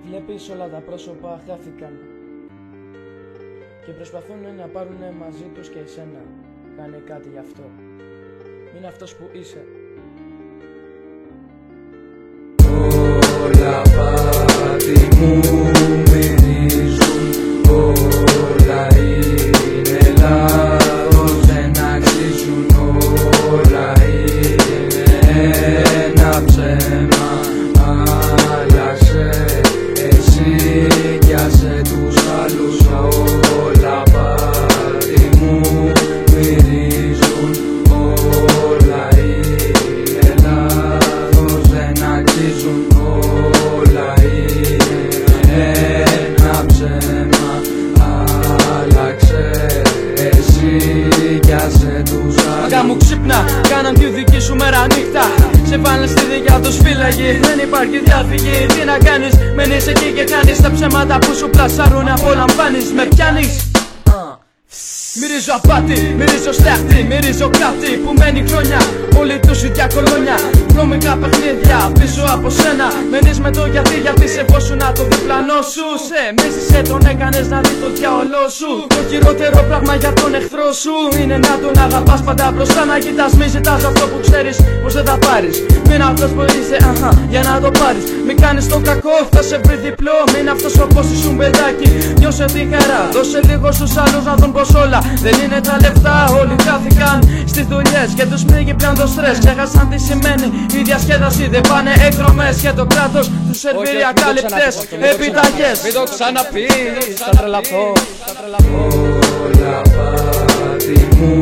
Βλέπεις, όλα τα πρόσωπα χάθηκαν και προσπαθούν να πάρουν μαζί τους και εσένα. Κάνε κάτι γι' αυτό. Είναι αυτός που είσαι. Όλα πάτη μου μυρίζουν, όλα είναι λάθος, δεν αξίζουν, όλα είναι ένα ψέμα. Άλλαξε εσύ κι άσε τους άλλους. Όλα πάτη μου μυρίζουν, όλα είναι λάθος, δεν αξίζουν, όλα είναι ένα ψέμα. Άλλαξε εσύ κι άσε τους άλλους. Μαγκά μου ξύπνα, κάναν τη δική σου μέρα νύχτα. Σε βάλουν στη δικιά τους φύλακη, δεν υπάρχει διαφυγή. Τι να κάνεις, μένεις εκεί και κάνεις τα ψέματα που σου πλασάρουν. Απολαμβάνεις, με πιάνεις. Μυρίζω απάτη, μυρίζω στάχτη, μυρίζω κάτι που μένει χρόνια. Όλοι τους ίδια κολόνια, βρώμικα παιχνίδια πίσω από σένα. Μένεις με το γιατί σε φόσουν το διπλανό σου. Σε μίσησε, τον έκανες να δει το διάολό σου. Το χειρότερο πράγμα για τον εχθρό σου είναι να τον αγαπάς πάντα μπροστά. Να κοιτάς, μη ζητάς αυτό που ξέρεις πως δεν θα πάρεις. Μην αυτός που είσαι, για να το πάρεις. Μην κάνεις το κακό, θα σε βρει διπλό. Μην αυτός όπως ήσουν παιδάκι. Νιώσε τη χαρά, δώσε λίγο στους άλλους να δουν πως όλα δεν είναι τα λεφτά. Όλοι χάθηκαν στις δουλειές και τους πήγε πλέον το στρες. Ξέχασαν τι σημαίνει η διασκέδαση. Δεν πάνε εκδρομές και το κράτος τους σερβίρει ακάλυπτες επιταγές. Μην το ξαναπείς, θα τρελαθώ. Όλα πάτη μου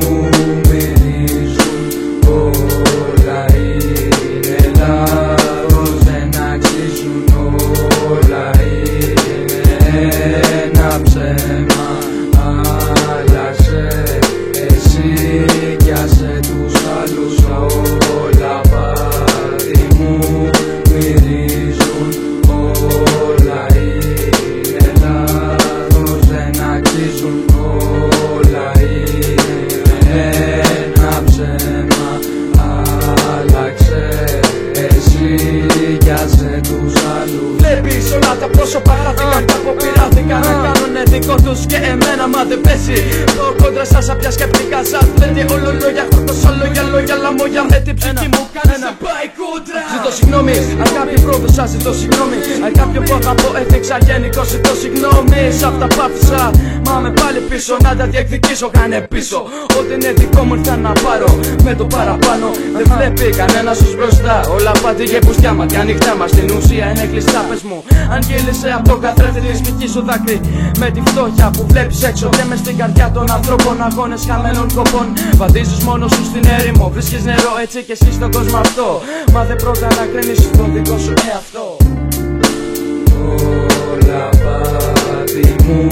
μυρίζουν, όλα είναι λάθος, δεν αξίζουν, όλα είναι ένα ψέμα. Άλλαξε εσύ κι άσε τους άλλους. Όλα πάτη μου μυρίζουν, όλα είναι λάθος, δεν αξίζουν, όλα είναι ένα ψέμα. Άλλαξε εσύ κι άσε τους άλλους. Βλέπεις, όλα τα πρόσωπα χάθηκαν και αποπειράθηκαν να κάνουνε δικό τους και εμένα μα δεν πέσει. Το κόντρα σας απιά σκεπτικά σας λέτε όλο λόγια, χορτός λόγια, λαμόγια. Με την ψυχή μου κάνει να πάει κόντρα. Ζητώ συγγνώμη, αν κάποιοι πρόοδο σας ζητώ συγγνώμη. Αν κάποιον που αγαπώ έθιξα γενικό ζητώ συγγνώμη. Σ' αυτά πάθησα, μα με πάλι πίσω να τα διεκδικήσω. Κάνε πίσω, ό,τι είναι δικό μου ήρθα να πάρω με το παραπάνω. Δεν βλέπει κανένας τους μπροστά, όλα πάτη και πουστιά. Μάτια ανοιχτά μας στην ουσία είναι κλειστά. Πες μου, αν κύλησε από τον καθρέφτη της μυκής σου δάκρυ. Με τη φτώχεια που βλέπεις έξω και μες στην καρδιά των ανθρώπων. Αγώνες χαμένων κοπών. Βαδίζεις μόνος σου στην έρημο. Βρίσκεις νερό έτσι και εσύ στον κόσμο αυτό. Μα δεν πρόκειται να κρίνεις τον δικό σου εαυτό. Όλα πάτη μου